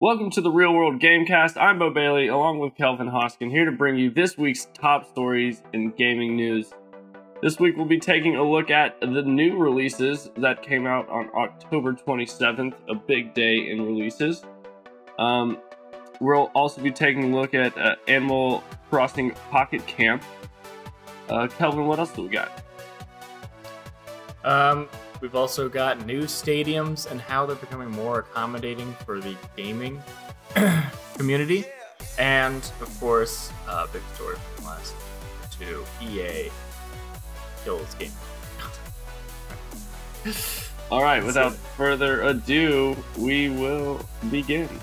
Welcome to the Real World Gamecast. I'm Bo Bailey, along with Kelvin Hoskin, here to bring you this week's top stories in gaming news. This week we'll be taking a look at the new releases that came out on October 27th, a big day in releases. We'll also be taking a look at Animal Crossing Pocket Camp. Kelvin, what else do we got? We've also got new stadiums and how they're becoming more accommodating for the gaming community. And, of course, big story from last to EA kills gaming. All right, without further ado, we will begin. Do it.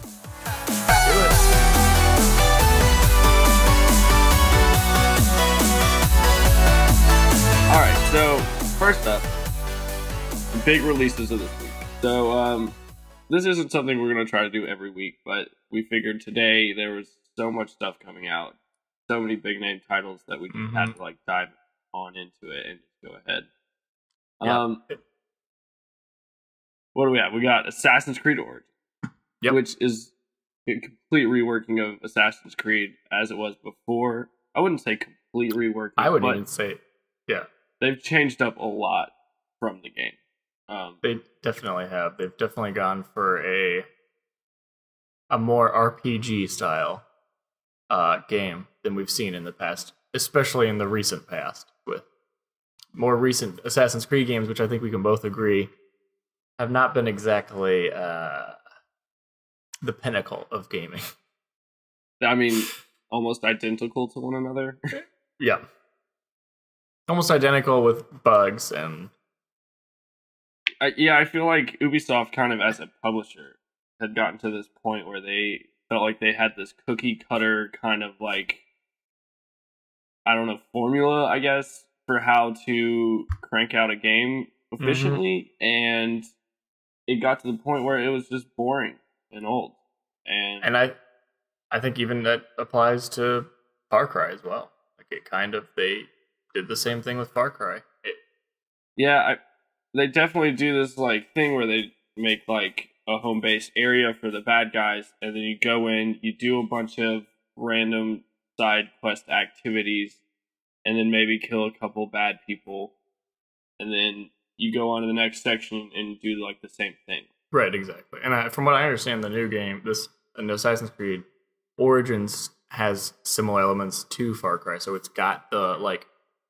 All right, so first up, big releases of this week. So this isn't something we're going to try to do every week, but we figured today there was so much stuff coming out, so many big name titles that we just had to dive on into it and just go ahead. Yeah. What do we have? We got Assassin's Creed Origins, which is a complete reworking of Assassin's Creed as it was before. I wouldn't say complete reworking. I wouldn't even say, they've changed up a lot from the game. They definitely have. They've definitely gone for a more RPG style game than we've seen in the past, especially in the recent past, with more recent Assassin's Creed games, which I think we can both agree have not been exactly the pinnacle of gaming. I mean, almost identical to one another. Yeah. Almost identical with bugs and... I feel like Ubisoft kind of as a publisher had gotten to this point where they felt like they had this cookie cutter kind of formula, I guess, for how to crank out a game efficiently. And it got to the point where it was just boring and old. And I think even that applies to Far Cry as well. They did the same thing with Far Cry. They definitely do this thing where they make a home base area for the bad guys, and then you go in, you do a bunch of random side quest activities, and then maybe kill a couple bad people, and then you go on to the next section and do the same thing. Right, exactly. And from what I understand, the new game, Assassin's Creed Origins has similar elements to Far Cry, so it's got the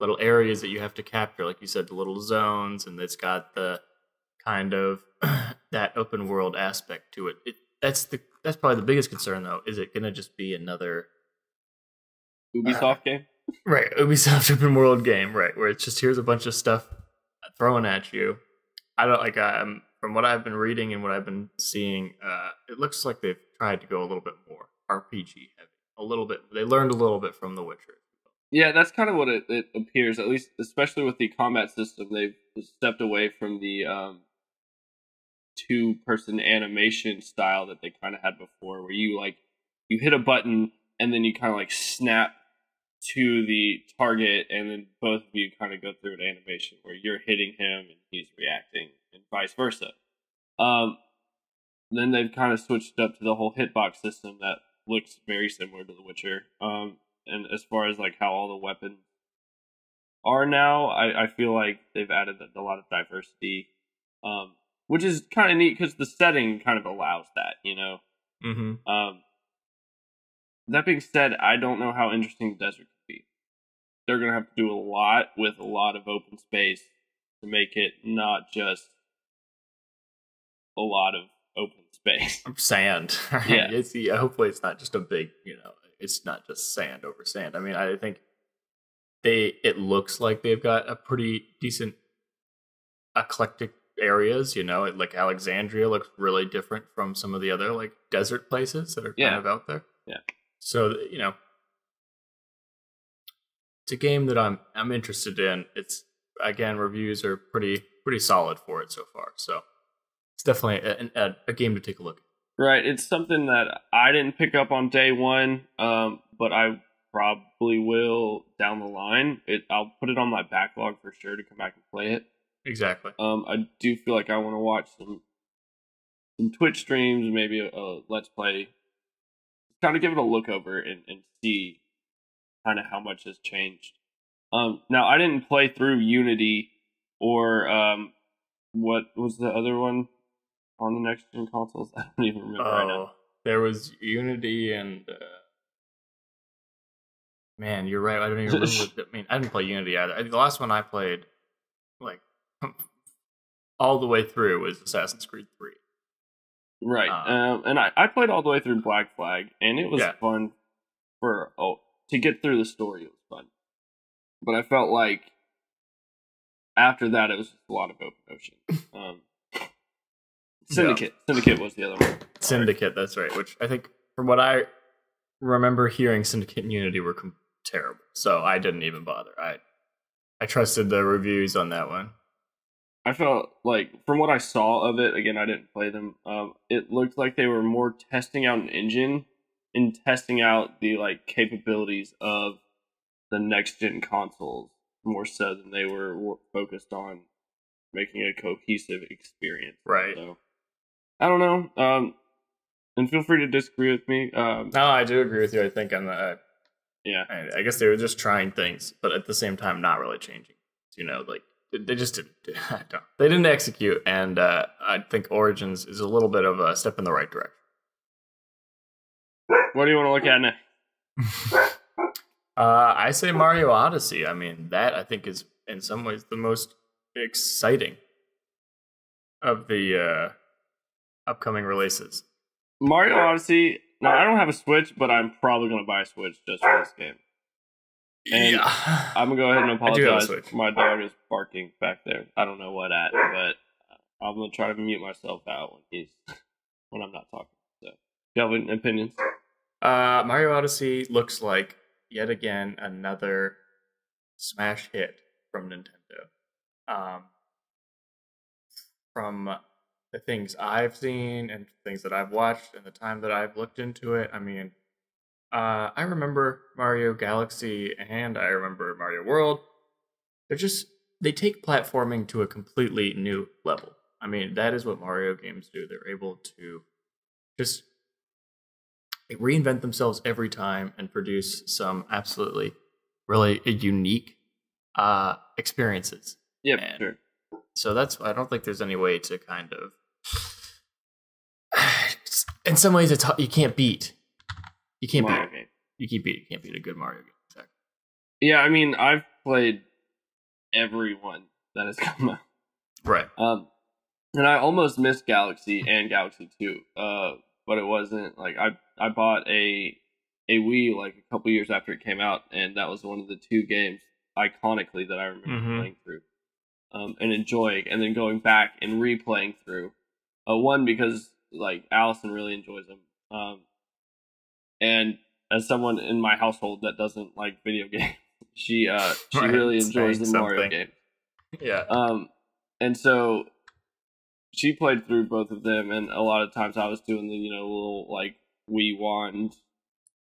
little areas that you have to capture, like you said, the little zones, and it's got the kind of that open world aspect to it. That's probably the biggest concern, though. Is it going to just be another Ubisoft game? Right, Ubisoft open world game, right, where it's just here's a bunch of stuff thrown at you. I don't from what I've been reading and what I've been seeing, it looks like they've tried to go a little bit more RPG heavy. A little bit. They learned a little bit from The Witcher. Yeah, that's kind of what it appears, at least, especially with the combat system. They've stepped away from the two-person animation style that they kind of had before, where you hit a button and then you kind of snap to the target, and then both of you kind of go through an animation where you're hitting him and he's reacting, and vice versa. Then they've kind of switched up to the whole hitbox system that looks very similar to The Witcher. And as far as how all the weapons are now, I feel like they've added a lot of diversity, which is kind of neat because the setting kind of allows that, you know. That being said, I don't know how interesting the desert could be. They're gonna have to do a lot with a lot of open space to make it not just a lot of open space. Sand. Yeah. Hopefully it's not just a big, it's not just sand over sand. I mean, I think it looks like they've got a pretty decent eclectic areas, Alexandria looks really different from some of the other desert places that are kind of out there. Yeah. So, it's a game that I'm interested in. It's, again, reviews are pretty solid for it so far. So it's definitely a game to take a look at. Right, it's something that I didn't pick up on day one, but I probably will down the line. I'll put it on my backlog for sure to come back and play it. Exactly. I do feel like I want to watch some some Twitch streams, maybe a Let's Play. Kind of give it a look over and see kind of how much has changed. Now I didn't play through Unity or what was the other one on the next gen consoles? I don't even remember right now. There was Unity and man, you're right. I don't even remember. I mean, I didn't play Unity either. The last one I played, like all the way through, was Assassin's Creed 3. Right. And I played all the way through Black Flag, and it was fun to get through the story. It was fun, but I felt like after that it was just a lot of open ocean. Syndicate was the other one. Syndicate, that's right. Which I think, from what I remember hearing, Syndicate and Unity were terrible, so I didn't even bother. I trusted the reviews on that one. I felt like, from what I saw of it, again, I didn't play them, it looked like they were more testing out an engine and testing out the like capabilities of the next gen consoles more so than they were focused on making a cohesive experience. Right. So, I don't know. And feel free to disagree with me. No, I do agree with you. I think on the I guess they were just trying things, but at the same time, not really changing. You know, like they just didn't. They didn't execute, and I think Origins is a little bit of a step in the right direction. What do you want to look at next? I say Mario Odyssey. I mean, that I think is in some ways the most exciting of the upcoming releases. Mario Odyssey. Now, I don't have a Switch, but I'm probably going to buy a Switch just for this game. And I'm going to go ahead and apologize. My dog is barking back there. I don't know what at, but I'm going to try to mute myself out when I'm not talking. So, do you have any opinions? Mario Odyssey looks like, yet again, another smash hit from Nintendo. From the things I've seen and things that I've watched and the time that I've looked into it, I mean, I remember Mario Galaxy and I remember Mario World. They take platforming to a completely new level. I mean, that is what Mario games do. They're able to just reinvent themselves every time and produce some absolutely really unique experiences. Yeah, sure. So I don't think there's any way to kind of, in some ways, you can't beat. You can't beat. Game. You can't beat a good Mario game. Exactly. Yeah, I mean, I've played every one that has come out. Right. And I almost missed Galaxy and Galaxy 2. But it wasn't like I bought a Wii like a couple years after it came out, and that was one of the two games iconically that I remember playing through. And enjoying, and then going back and replaying through. One, because like Allison really enjoys them, and as someone in my household that doesn't like video games, she really enjoys the Mario games. Yeah. And so she played through both of them, and a lot of times I was doing the little like Wii wand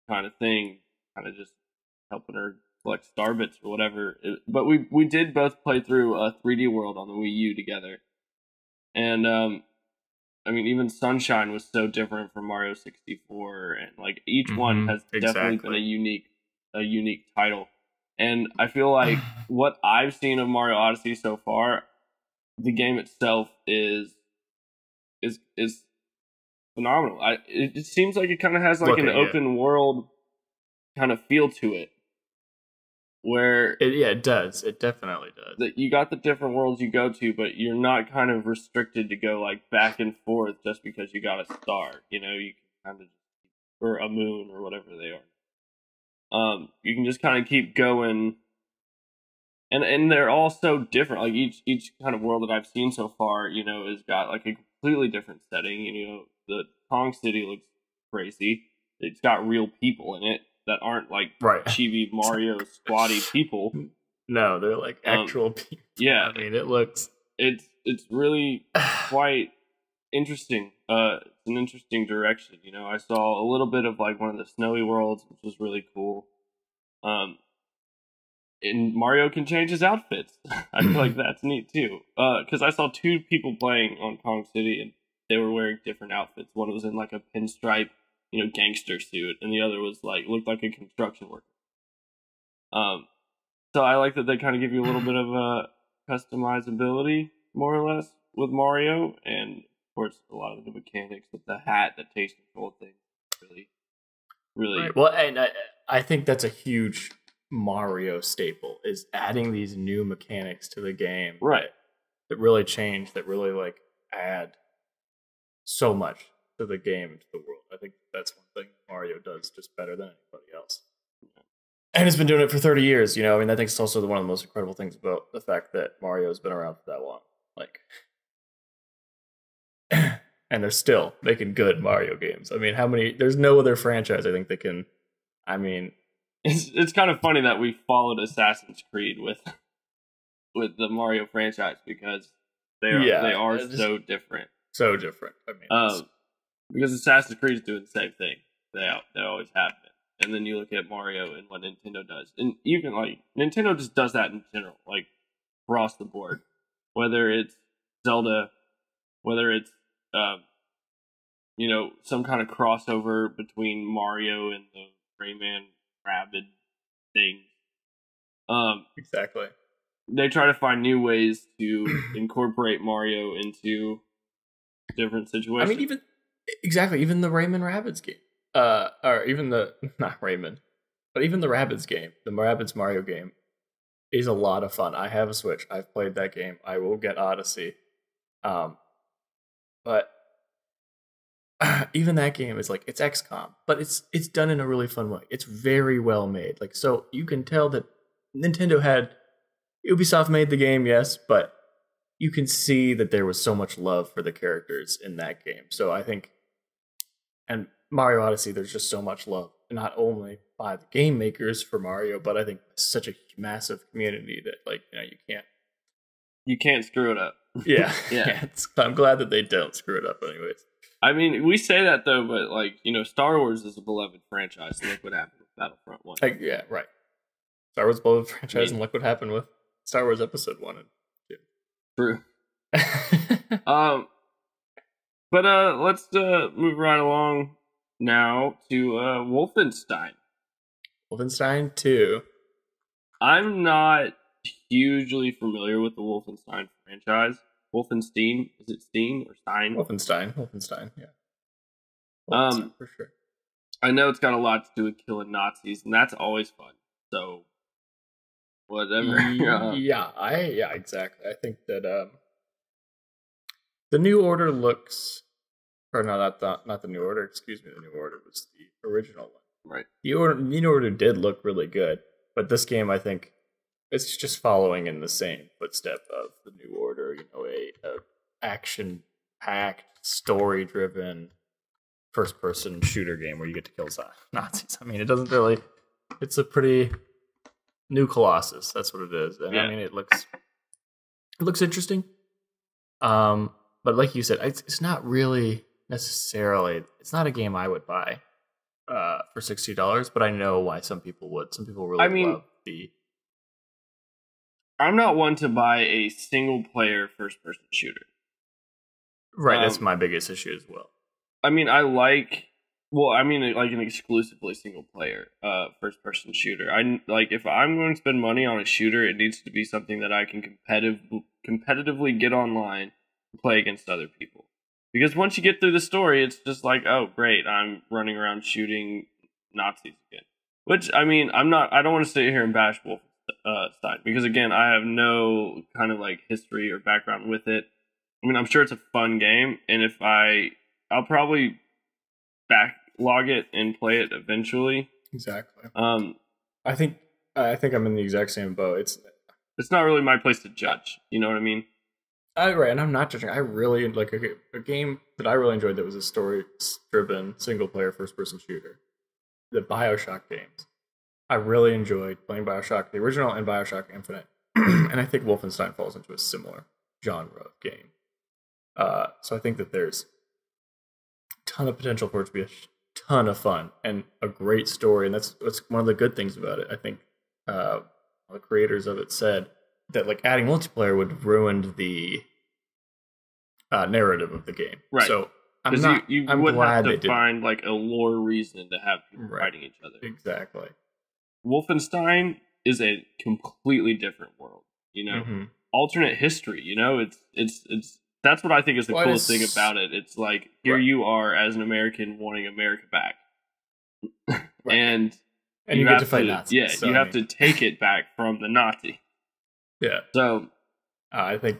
kind of thing, kind of just helping her collect star bits or whatever. But we did both play through 3D World on the Wii U together, and I mean, even Sunshine was so different from Mario 64, and like each one has definitely been a unique title. And I feel like what I've seen of Mario Odyssey so far, the game itself is phenomenal. It seems like it kind of has like an open world kind of feel to it. Where it does. It definitely does. That you got the different worlds you go to, but you're not kind of restricted to go like back and forth just because you got a star. You can kind of, or a moon or whatever they are. You can just kind of keep going, and they're all so different. Like each kind of world that I've seen so far, has got like a completely different setting. The Kong City looks crazy. It's got real people in it that aren't like chibi Mario squatty people. No, they're like actual people. Yeah, I mean, it's really quite interesting. It's an interesting direction. I saw a little bit of like one of the snowy worlds, which was really cool. And Mario can change his outfits. I feel like that's neat too. Because I saw two people playing on Kong City, and they were wearing different outfits. One was in like a pinstripe, gangster suit, and the other was like looked like a construction worker. So I like that they kind of give you a little bit of customizability, more or less, with Mario, and of course a lot of the mechanics with the hat that takes control of things. Really. Right. Well, and I think that's a huge Mario staple, is adding these new mechanics to the game, right? That really change, that really like add so much to the game and to the world. I think that's one thing Mario does just better than anybody else. And it's been doing it for 30 years, I mean, I think it's also one of the most incredible things about the fact that Mario's been around for that long. Like, and they're still making good Mario games. I mean, there's no other franchise I think that can, I mean... It's kind of funny that we followed Assassin's Creed with the Mario franchise, because they are so different. So different. I mean, because Assassin's Creed is doing the same thing. They always have been. And then you look at Mario and what Nintendo does. And even, like, Nintendo just does that in general, like, across the board. Whether it's Zelda, whether it's, some kind of crossover between Mario and the Rayman Rabid thing. Exactly. They try to find new ways to incorporate Mario into different situations. I mean, even the Rayman Rabbids game. Or even not Rayman, but even the Rabbids game, the Rabbids Mario game, is a lot of fun. I have a Switch. I've played that game. I will get Odyssey. But even that game is like, it's XCOM, but it's done in a really fun way. It's very well made. Like, so you can tell that Ubisoft made the game, yes, but you can see that there was so much love for the characters in that game. So I think, and Mario Odyssey, there's just so much love, not only by the game makers for Mario, but I think such a massive community that, like, you can't screw it up. Yeah. Yeah. I'm glad that they don't screw it up anyways. I mean, we say that though, but like, Star Wars is a beloved franchise. Look what happened with Battlefront 1. Yeah, right. Star Wars beloved franchise, and look what happened with Star Wars Episode 1 and 2. True. But let's move right along now to Wolfenstein. Wolfenstein 2. I'm not hugely familiar with the Wolfenstein franchise. Wolfenstein, is it Steen or Stein? Wolfenstein, yeah. Wolfenstein, for sure. I know it's got a lot to do with killing Nazis, and that's always fun. So, whatever. Yeah, exactly. I think that the New Order looks, or no, not the New Order. Excuse me, the New Order was the original one. Right. The New Order did look really good, but this game, I think, it's just following in the same footstep of the New Order. A action-packed, story-driven, first-person shooter game where you get to kill Nazis. I mean, it doesn't really. It's a pretty new Colossus. That's what it is, and I mean, it looks interesting. But like you said, it's not really necessarily. It's not a game I would buy for $60, but I know why some people would. Some people really love the. I'm not one to buy a single-player first-person shooter. Right, that's my biggest issue as well. I mean, like an exclusively single-player first-person shooter. If I'm going to spend money on a shooter, it needs to be something that I can competitively get online and play against other people. Because once you get through the story, it's just like, oh, great, I'm running around shooting Nazis again. Which, I mean, I don't want to sit here and bash Wolfenstein, because again, I have no kind of like history or background with it. I mean, I'm sure it's a fun game, and I'll probably backlog it and play it eventually. Exactly. I think I'm in the exact same boat. It's not really my place to judge. You know what I mean? Right, and I'm not judging. I really like a game that I really enjoyed that was a story-driven single-player first-person shooter. The BioShock games. I really enjoyed playing BioShock, the original, and BioShock Infinite. And I think Wolfenstein falls into a similar genre of game. So I think that there's a ton of potential for it to be a ton of fun and a great story. And that's one of the good things about it. I think the creators of it said that like adding multiplayer would have ruined the narrative of the game. Right. So I'm Because not. you I'm would glad have they to find like a lore reason to have people Right. fighting each other. Exactly. Wolfenstein is a completely different world. Alternate history. It's that's what I think is the coolest thing about it. It's like here you are as an American wanting America back, and you get to fight Nazis. Yeah, so, you have to take it back from the Nazi. Yeah. So I think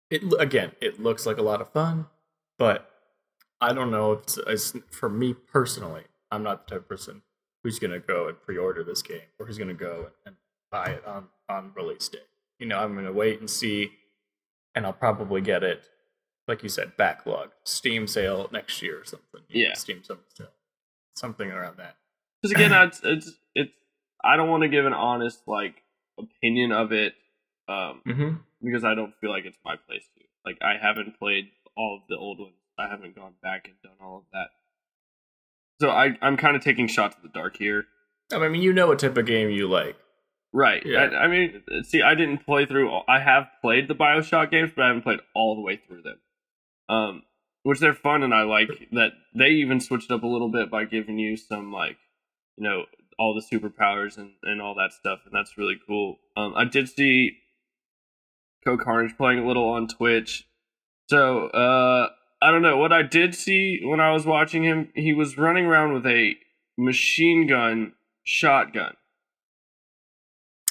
it looks like a lot of fun, but I don't know if it's for me personally. I'm not the type of person who's going to go and pre-order this game or who's going to go and buy it on release day. I'm going to wait and see, and I'll probably get it, like you said, backlog, Steam sale next year or something. Steam summer sale, something around that. Because again, it's I don't want to give an honest opinion of it, because I don't feel like it's my place to. Like I haven't played all of the old ones. I haven't gone back and done all of that. So I'm kind of taking shots in the dark here. I mean, what type of game you like. Right. Yeah. I mean, see, I didn't play through... I have played the BioShock games, but I haven't played all the way through them. Which they're fun, and I like that they even switched up a little bit by giving you some, all the superpowers and all that stuff, and that's really cool. I did see CoCarnage playing a little on Twitch. So, I don't know. What I did see when I was watching him, he was running around with a machine gun shotgun.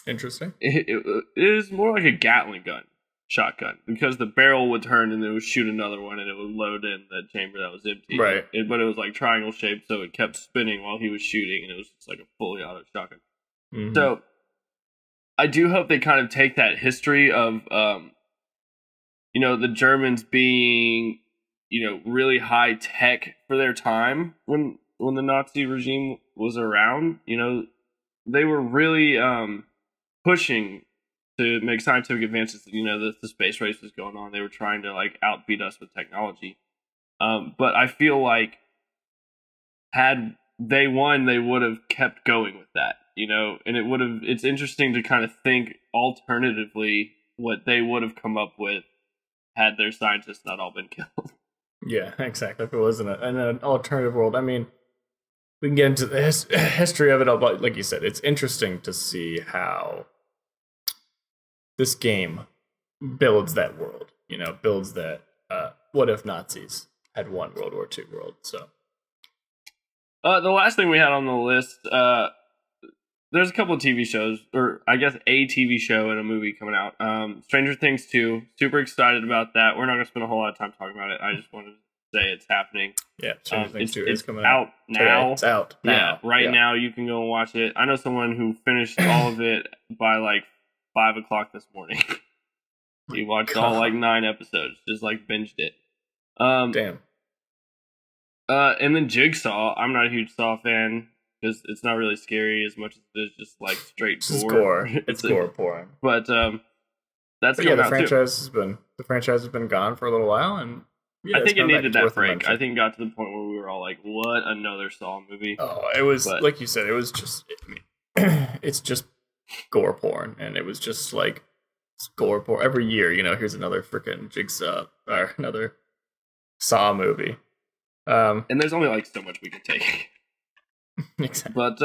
Interesting. It is more like a Gatling gun shotgun, because the barrel would turn and it would shoot another one and it would load in the chamber that was empty. Right. But it was like triangle shaped, so it kept spinning while he was shooting, and it was just like a fully auto shotgun. Mm-hmm. So I do hope they kind of take that history of the Germans being really high tech for their time when the Nazi regime was around. They were really pushing to make scientific advances. The space race was going on. They were trying to outbeat us with technology. But I feel like had they won, they would have kept going with that. And it's interesting to kind of think alternatively what they would have come up with had their scientists not all been killed. Yeah, exactly. If it wasn't in an alternative world, I mean, we can get into the history of it all, but like you said, it's interesting to see how this game builds that world. Builds that. What if Nazis had won World War II world? So, the last thing we had on the list, there's a couple of TV shows, or I guess a TV show and a movie coming out. Stranger Things 2. Super excited about that. We're not going to spend a whole lot of time talking about it. I just wanted to say it's happening. Yeah, Stranger Things 2 is coming out now. Today. It's out now. Yeah, right now you can go and watch it. I know someone who finished all of it by 5 o'clock this morning. He watched all 9 episodes, just binged it. Damn. And then Jigsaw. I'm not a huge Saw fan, because it's not really scary as much as it is just straight gore. It's gore porn. But that's the franchise has been gone for a little while, and I think it needed that break. I think it got to the point where we were all like, "What? Another Saw movie?" Oh, it was like you said. It was just it's just gore porn, and it was just gore porn every year. Here's another freaking Jigsaw or another Saw movie. And there's only so much we can take. Exactly. But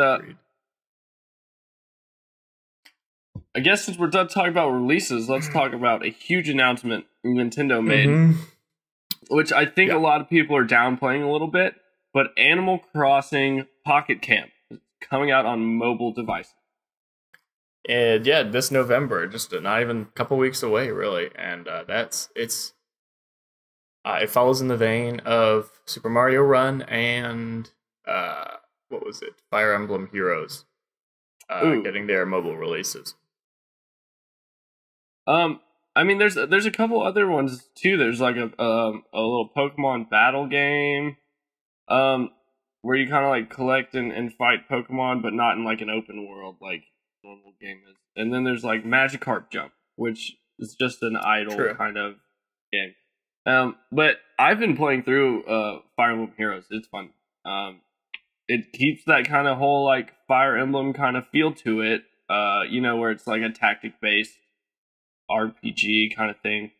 I guess since we're done talking about releases, let's talk about a huge announcement Nintendo made, which I think a lot of people are downplaying a little bit. But Animal Crossing Pocket Camp is coming out on mobile devices. And yeah, this November, just not even a couple weeks away, really. And it follows in the vein of Super Mario Run and what was it? Fire Emblem Heroes getting their mobile releases. I mean, there's a couple other ones too. There's a little Pokemon battle game, where you kind of collect and fight Pokemon, but not in an open world like normal game is. And then there's Magikarp Jump, which is just an idle kind of game. But I've been playing through Fire Emblem Heroes. It's fun. It keeps that kind of whole Fire Emblem kind of feel to it. Where it's a tactic based RPG kind of thing.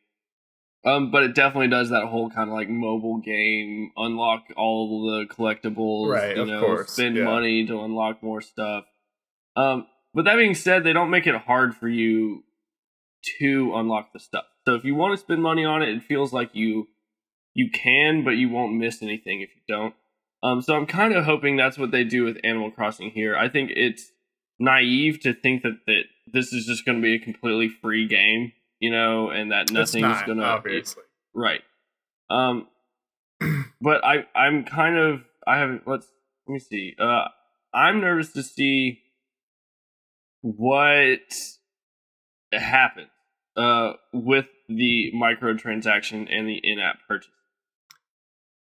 But it definitely does that whole kind of like mobile game, unlock all the collectibles, Right, of course. spend Yeah. money to unlock more stuff. But that being said, they don't make it hard for you to unlock the stuff. So if you want to spend money on it, it feels like you can, but you won't miss anything if you don't. So I'm kind of hoping that's what they do with Animal Crossing here. I think it's naive to think that this is just going to be a completely free game, and that It's nothing's not, going to obviously. right. But I'm kind of I haven't let me see. I'm nervous to see what happens with the microtransaction and the in-app purchase.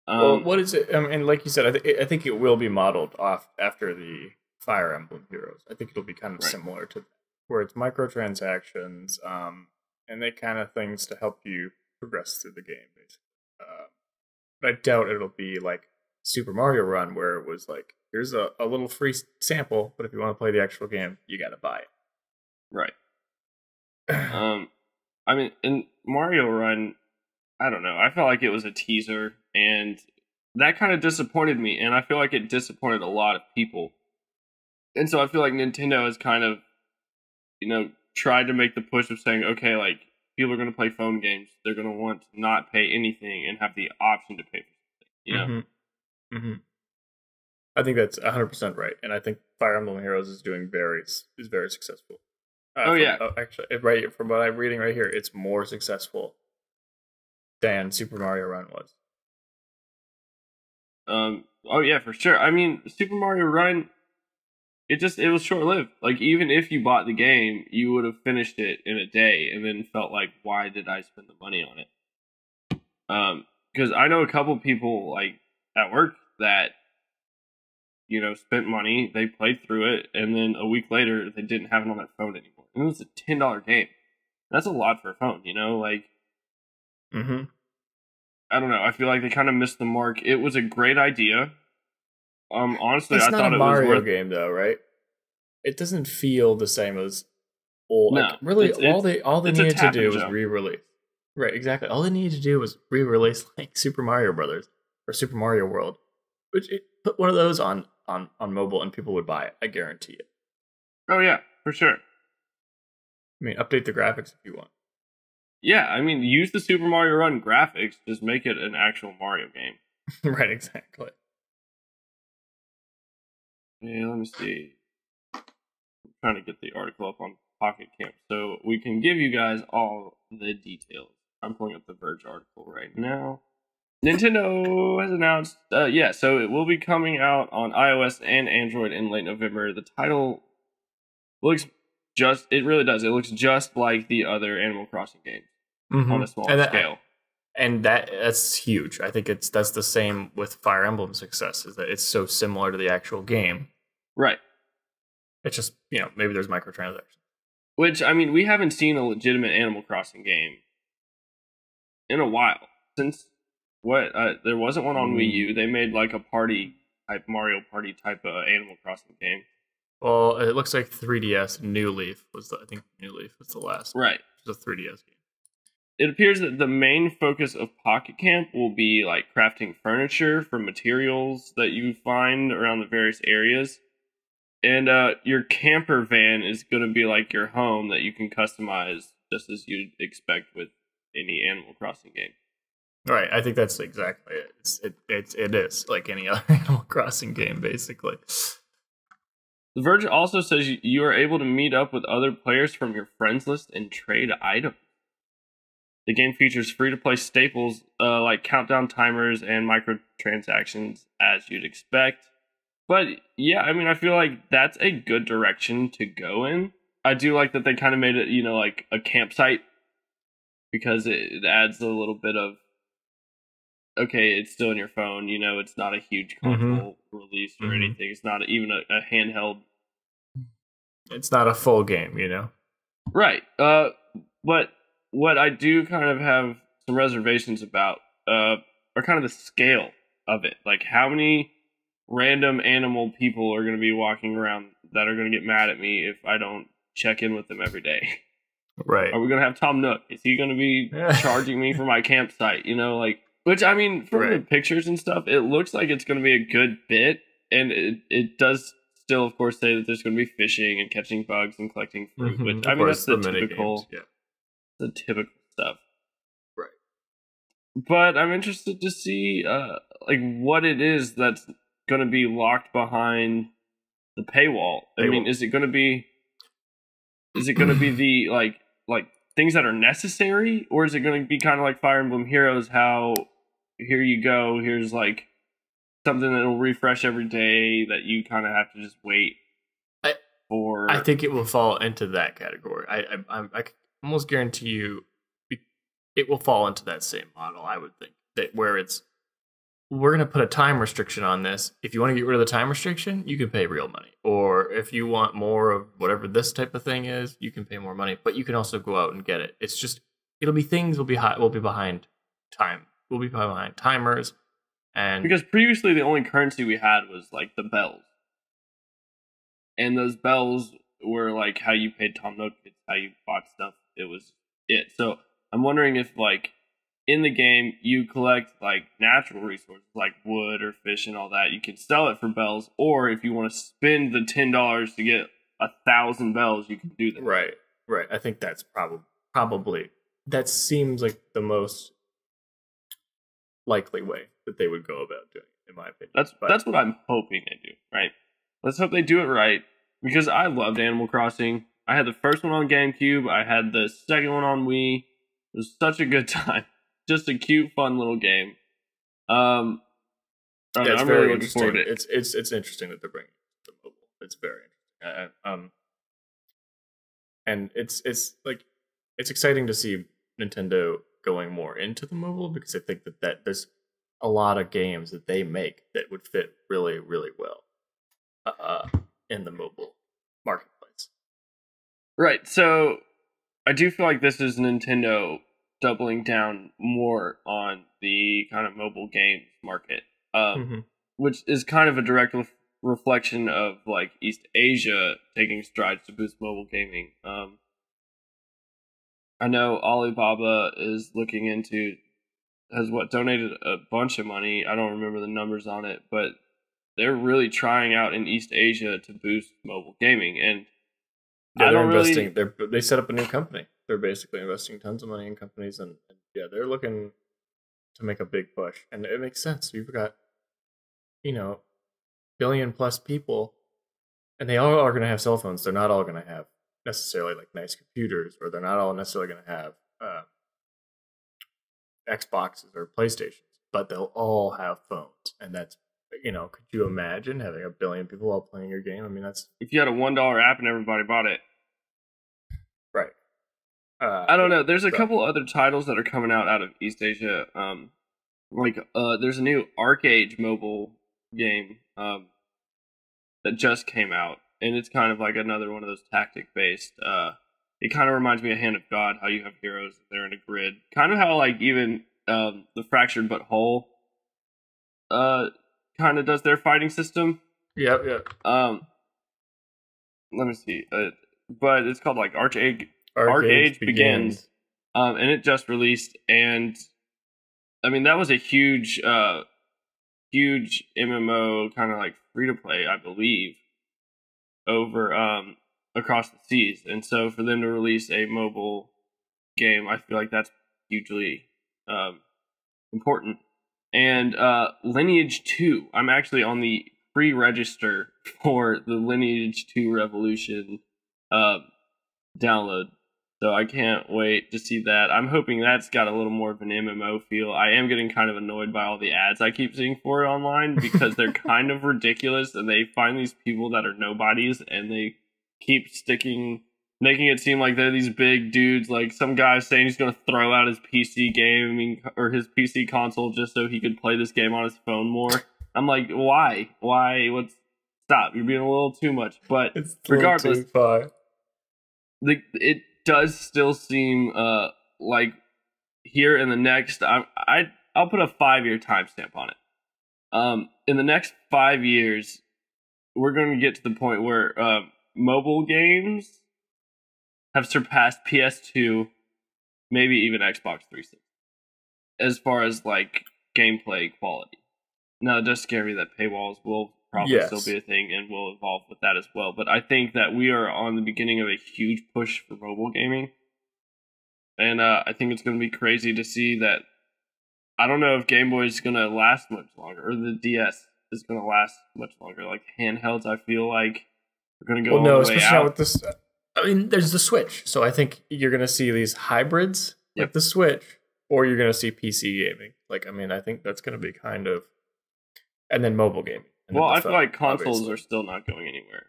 Well, what is it? And like you said, I think it will be modeled off after the Fire Emblem Heroes. I think it'll be kind of similar to that, where it's microtransactions, and they kind of things to help you progress through the game, basically. But I doubt it'll be like Super Mario Run, where it was like, here's a little free sample, but if you want to play the actual game, you got to buy it. Right. I mean, in Mario Run, I don't know. I felt like it was a teaser, and that kind of disappointed me, and I feel like it disappointed a lot of people. And so I feel like Nintendo has kind of, tried to make the push of saying, okay, like, people are going to play phone games. They're going to want to not pay anything and have the option to pay for something, Mm-hmm. I think that's 100% right, and I think Fire Emblem Heroes is very successful. Actually, right from what I'm reading right here, it's more successful than Super Mario Run was. Oh yeah, for sure. I mean, Super Mario Run, it was short lived. Like, even if you bought the game, you would have finished it in a day and then felt like, why did I spend the money on it? Because I know a couple people like at work that spent money, they played through it, and then a week later they didn't have it on their phone anymore. And it was a $10 game. That's a lot for a phone, like. Mm-hmm. I don't know. I feel like they kind of missed the mark. It was a great idea. Honestly, it's I not thought a it Mario was worth game, though, right? It doesn't feel the same as old. No, like, really, all they needed to do was jump. Re-release. Right, exactly. All they needed to do was re-release like Super Mario Brothers or Super Mario World, which put one of those on mobile and people would buy it. I guarantee it. Oh yeah, for sure. I mean, update the graphics if you want. Yeah, I mean, use the Super Mario Run graphics. Just make it an actual Mario game. Right, exactly. Yeah, let me see. I'm trying to get the article up on Pocket Camp so we can give you guys all the details. I'm pulling up the Verge article right now. Nintendo has announced, so it will be coming out on iOS and Android in late November. The title looks it really does. It looks just like the other Animal Crossing games on a smaller scale. And that's huge. I think that's the same with Fire Emblem success, is that it's so similar to the actual game. Right. It's just, maybe there's microtransactions. Which, I mean, we haven't seen a legitimate Animal Crossing game in a while. Since there wasn't one on Wii U. They made like a party type Mario Party type Animal Crossing game. Well, it looks like 3DS New Leaf was New Leaf was the last. Right. It was a 3DS game. It appears that the main focus of Pocket Camp will be like crafting furniture from materials that you find around the various areas. And your camper van is going to be like your home that you can customize just as you'd expect with any Animal Crossing game. Right, I think that's exactly it. It is like any other Animal Crossing game, basically. The Verge also says you are able to meet up with other players from your friends list and trade items. The game features free-to-play staples like countdown timers and microtransactions, as you'd expect. But yeah, I mean, I feel like that's a good direction to go in. I do like that they kind of made it, like a campsite, because it adds a little bit of, okay, it's still in your phone, it's not a huge console release or anything. It's not even a handheld. It's not a full game, Right. But what I do kind of have some reservations about are kind of the scale of it. Like, how many random animal people are going to be walking around that are going to get mad at me if I don't check in with them every day? Right. Are we gonna have Tom Nook? Is he gonna be charging me for my campsite? You know, like, which I mean, from the pictures and stuff, it looks like it's gonna be a good bit, and it does still, of course, say that there's gonna be fishing and catching bugs and collecting fruit. Which I mean, that's the typical, the typical stuff. Right. But I'm interested to see, like, what it is that's gonna be locked behind the paywall. I mean, is it gonna be the like things that are necessary, or is it going to be kind of like Fire Emblem Heroes? How here you go, here's like something that will refresh every day that you kind of have to just wait for. I think it will fall into that category. I almost guarantee you, it will fall into that same model. I would think that where it's we're going to put a time restriction on this. If you want to get rid of the time restriction, you can pay real money. Or if you want more of whatever this type of thing is, you can pay more money. But you can also go out and get it. It's just, it'll be things will be behind time. We'll be behind timers. And because previously the only currency we had was like the bells. And those bells were like how you paid Tom Nook. It's how you bought stuff. It was it. So I'm wondering if like, in the game, you collect like natural resources like wood or fish and all that. You can sell it for bells, or if you want to spend the $10 to get 1,000 bells, you can do that. Right. I think that's probably that seems like the most likely way that they would go about doing it, in my opinion. That's what I'm hoping they do. Right. Let's hope they do it right, because I loved Animal Crossing. I had the first one on GameCube. I had the second one on Wii. It was such a good time. Just a cute, fun little game. I'm really looking forward to it. It's interesting that they're bringing it to mobile. It's very interesting. And it's like it's exciting to see Nintendo going more into the mobile, because I think that there's a lot of games that they make that would fit really, really well in the mobile marketplace. Right. So I do feel like this is Nintendo doubling down more on the kind of mobile games market, which is kind of a direct reflection of like East Asia taking strides to boost mobile gaming. I know Alibaba is looking into, has donated a bunch of money. I don't remember the numbers on it, but they're really trying out in East Asia to boost mobile gaming. And they set up a new company. They're basically investing tons of money in companies, and yeah, they're looking to make a big push, and it makes sense. You've got, billion plus people, and they all are going to have cell phones. They're not all going to have necessarily like nice computers, or they're not all necessarily going to have Xboxes or PlayStations, but they'll all have phones, and that's, could you imagine having 1 billion people all playing your game? I mean, that's if you had a $1 app and everybody bought it, right? I don't know. There's a couple other titles that are coming out of East Asia. There's a new Arcade mobile game that just came out, and it's kind of like another one of those tactic-based. It kind of reminds me of Hand of God, how you have heroes, they're in a grid. Kind of how like even the Fractured But Whole kind of does their fighting system. Yep. Let me see. But it's called like Arcade Begins. And it just released, and I mean that was a huge MMO, kind of like free to play, I believe, over across the seas. And so for them to release a mobile game, I feel like that's hugely important. And Lineage 2, I'm actually on the pre-register for the Lineage 2 Revolution download. So I can't wait to see that. I'm hoping that's got a little more of an MMO feel. I am getting kind of annoyed by all the ads I keep seeing for it online, because they're kind of ridiculous, and they find these people that are nobodies and they keep making it seem like they're these big dudes. Like some guy saying he's going to throw out his PC gaming or his PC console just so he could play this game on his phone more. I'm like, why? Stop. You're being a little too much. But it's regardless, too far. It does still seem like here in the next, I'll put a 5-year timestamp on it. In the next 5 years, we're going to get to the point where mobile games have surpassed PS2, maybe even Xbox 360, as far as like gameplay quality. Now, it does scare me that paywalls will probably still be a thing and will evolve with that as well. But I think that we are on the beginning of a huge push for mobile gaming. And I think it's going to be crazy to see that. I don't know if Game Boy is going to last much longer, or the DS is going to last much longer. Like handhelds, I feel like are going to go all the way especially out. now with this. I mean, there's the Switch, so I think you're going to see these hybrids like the Switch, or you're going to see PC gaming. Like, I mean, I think that's going to be kind of, and then mobile gaming. Well, I feel like consoles are still not going anywhere.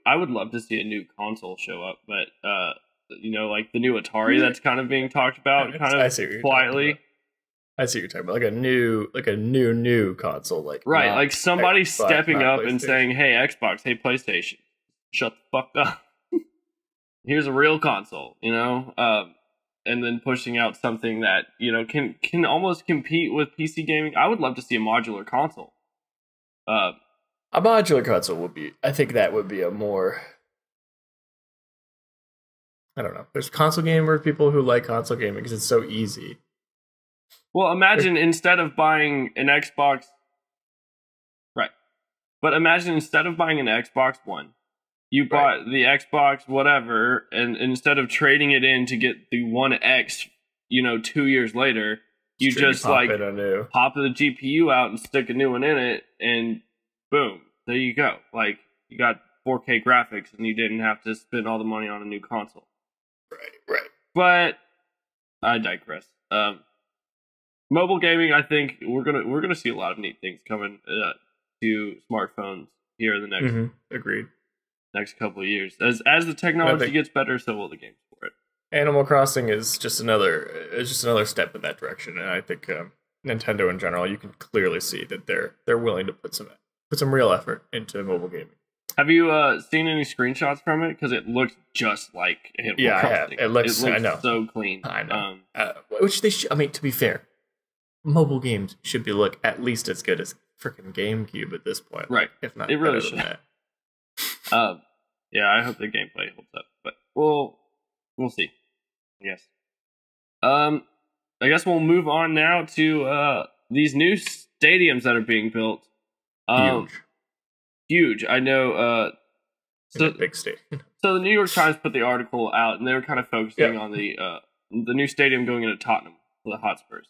I would love to see a new console show up, but like the new Atari that's kind of being talked about, kind of quietly. I see what you're talking about, like a new console, like right, like somebody stepping up and saying, "Hey, Xbox, hey, PlayStation, shut the fuck up. Here's a real console," and then pushing out something that can almost compete with PC gaming. I would love to see a modular console. A modular console would be. I think that would be a more. I don't know. There's console gamer people who like console gaming because it's so easy. Well, imagine instead of buying an Xbox, right? But imagine instead of buying an Xbox One, you bought the Xbox whatever, and instead of trading it in to get the One X, 2 years later, you just pop the GPU out and stick a new one in it, and boom, there you go. Like you got 4K graphics, and you didn't have to spend all the money on a new console. Right. But I digress. Mobile gaming, I think we're gonna see a lot of neat things coming to smartphones here in the next couple of years. As the technology gets better, so will the games for it. Animal Crossing is just another step in that direction, and I think Nintendo in general, you can clearly see that they're willing to put some real effort into mobile gaming. Have you seen any screenshots from it? Because it looks just like Animal Crossing. It looks I know. So clean. I know. Which they should. I mean, to be fair, mobile games should look at least as good as freaking GameCube at this point. Right. If not, it really should. Yeah, I hope the gameplay holds up, but we'll see. I guess. I guess we'll move on now to these new stadiums that are being built. Huge. I know. So big stadium. So the New York Times put the article out, and they were kind of focusing on the new stadium going into Tottenham for the Hotspurs.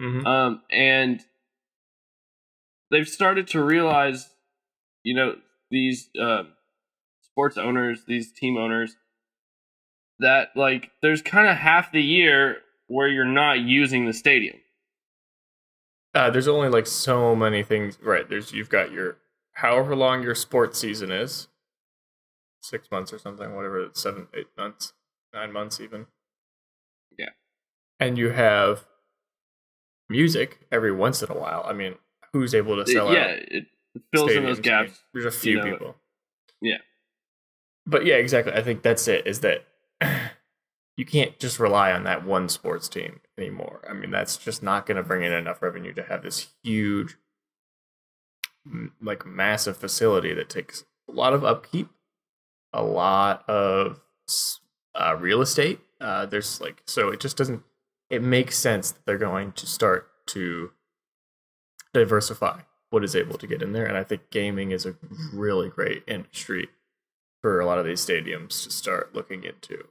Mm-hmm. And they've started to realize, these sports owners, these team owners, that like there's kind of half the year where you're not using the stadium. There's only like so many things, right? You've got your however long your sports season is, 6 months or something, whatever, 7, 8 months, 9 months even. Yeah, and you have music every once in a while. I mean, who's able to sell out? Yeah, it fills in those gaps. There's a few people. Yeah. But yeah, exactly. I think that's it, is that you can't just rely on that one sports team anymore. I mean, that's just not going to bring in enough revenue to have this huge, like massive facility that takes a lot of upkeep, a lot of real estate. There's like, so it just doesn't, it makes sense that they're going to start to diversify what is able to get in there. And I think gaming is a really great industry for a lot of these stadiums to start looking into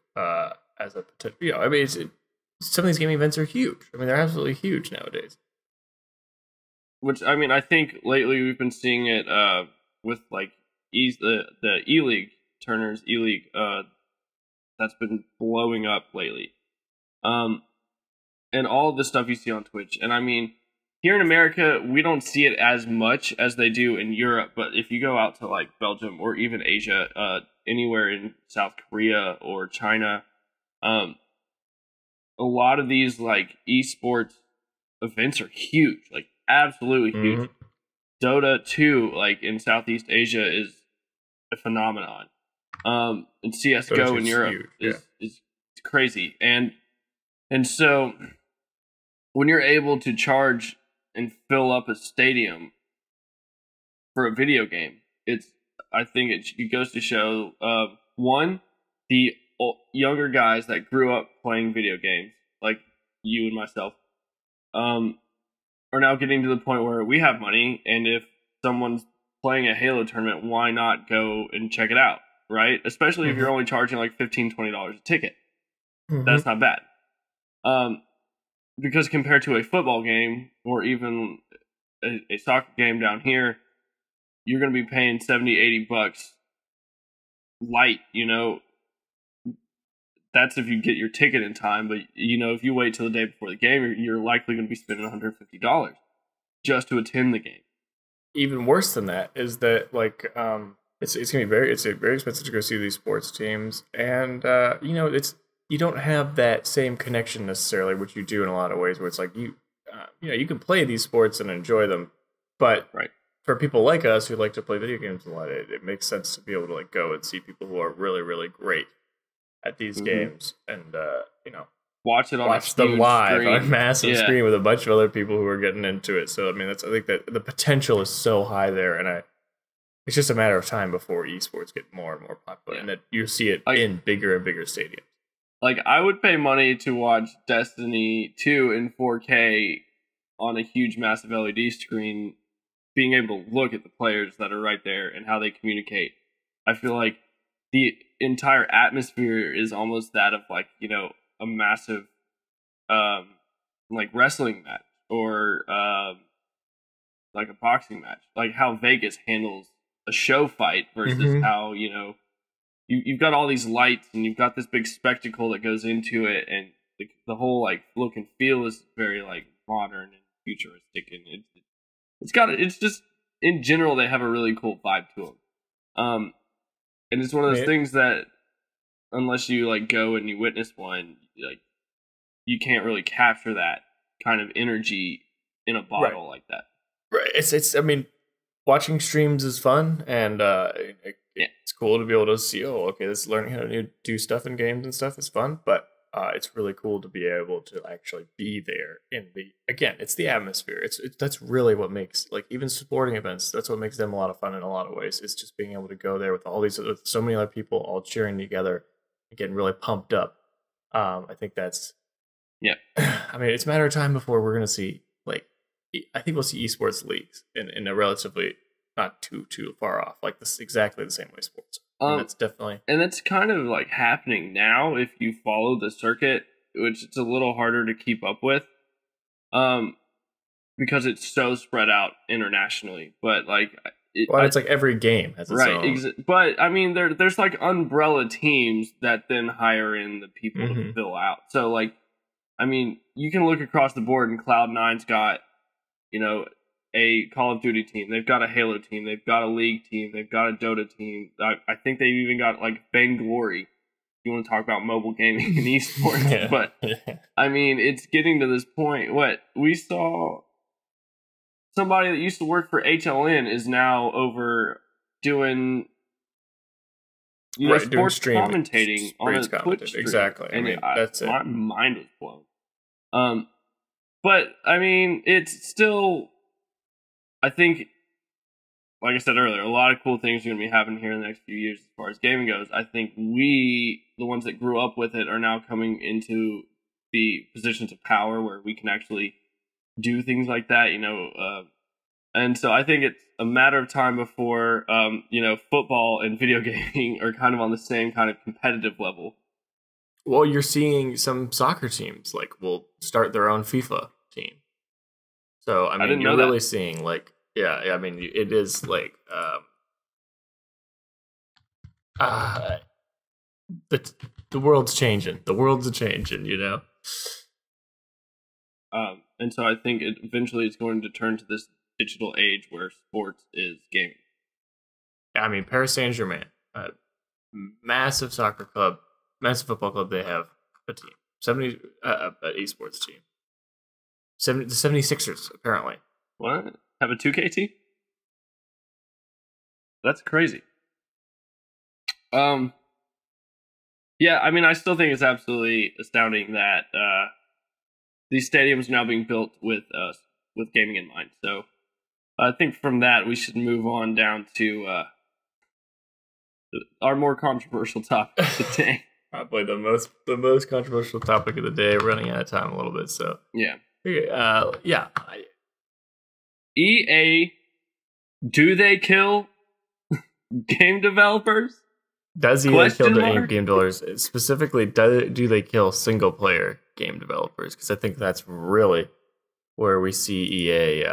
as a potential. I mean, some of these gaming events are huge. I mean, they're absolutely huge nowadays. Which, I mean, I think lately we've been seeing it with like the E-League, Turner's E-League, that's been blowing up lately. And all of the stuff you see on Twitch. And I mean, here in America, we don't see it as much as they do in Europe. But if you go out to like Belgium or even Asia, anywhere in South Korea or China, a lot of these like eSports events are huge, like absolutely huge. Mm-hmm. Dota 2, like in Southeast Asia, is a phenomenon. And CS:GO in Europe is crazy. And so when you're able to charge and fill up a stadium for a video game, it's I think it goes to show, one, the younger guys that grew up playing video games, like you and myself, are now getting to the point where we have money, and if someone's playing a Halo tournament, why not go and check it out, right? Especially if you're only charging like $15-20 a ticket. That's not bad. Because compared to a football game or even a soccer game down here, you're going to be paying $70-80 light, That's if you get your ticket in time, but if you wait till the day before the game, you're likely going to be spending $150 just to attend the game. Even worse than that is that it's gonna be very expensive to go see these sports teams, and you don't have that same connection necessarily, which you do in a lot of ways, where it's like you can play these sports and enjoy them, but for people like us who like to play video games a lot, it makes sense to be able to go and see people who are really, really great at these games, and watch them live screen. on a massive screen with a bunch of other people who are getting into it. So I mean, I think that the potential is so high there, and it's just a matter of time before esports get more and more popular, and that you see it in bigger and bigger stadiums. Like, I would pay money to watch Destiny 2 in 4K on a huge, massive LED screen, being able to look at the players that are right there and how they communicate. I feel like the entire atmosphere is almost that of a massive wrestling match or like a boxing match, like how Vegas handles a show fight versus how you've got all these lights and you've got this big spectacle that goes into it, and the whole look and feel is very modern and futuristic, and it's just in general they have a really cool vibe to them. And it's one of those things that unless you go and you witness one, you can't really capture that kind of energy in a bottle like that. Right. It's I mean, watching streams is fun, and it's cool to be able to see, this learning how to do stuff in games and stuff is fun, but it's really cool to be able to actually be there it's the atmosphere. It's that's really what makes even sporting events, that's what makes them a lot of fun in a lot of ways. It's just being able to go there with so many other people all cheering together and getting really pumped up. I think that's I mean, it's a matter of time before we're going to see I think we'll see esports leagues in a relatively not too far off, this exactly the same way sports. That's definitely, and that's kind of happening now if you follow the circuit, which it's a little harder to keep up with, because it's so spread out internationally. But it's every game has its own. But I mean, there's umbrella teams that then hire in the people to fill out. So I mean, you can look across the board, and Cloud9's got a Call of Duty team. They've got a Halo team. They've got a League team. They've got a Dota team. I think they've even got Vainglory. If you want to talk about mobile gaming and esports, but I mean, it's getting to this point. What we saw, somebody that used to work for HLN is now over doing sports commentating on a Twitch stream. Exactly. And I mean, that's it. My mind was blown. But I mean, it's still, I think, like I said earlier, a lot of cool things are going to be happening here in the next few years as far as gaming goes. I think we, the ones that grew up with it, are now coming into the positions of power where we can actually do things like that, and so I think it's a matter of time before, football and video gaming are kind of on the same kind of competitive level. Well, you're seeing some soccer teams will start their own FIFA team. So I mean, you're really seeing I mean, it is the world's changing. The world's changing, And so I think eventually it's going to turn to this digital age where sports is gaming. I mean, Paris Saint-Germain, massive soccer club, massive football club. They have a team, an esports team. The 76ers, apparently. What? Have a 2K team? That's crazy. Yeah, I mean, I still think it's absolutely astounding that these stadiums are now being built with gaming in mind. So I think from that we should move on down to our more controversial topic today. Probably the most controversial topic of the day. We're running out of time a little bit, so Yeah. Yeah. EA, do they kill game developers? Does EA kill game developers? Specifically, do they kill single player game developers? Because I think that's really where we see EA.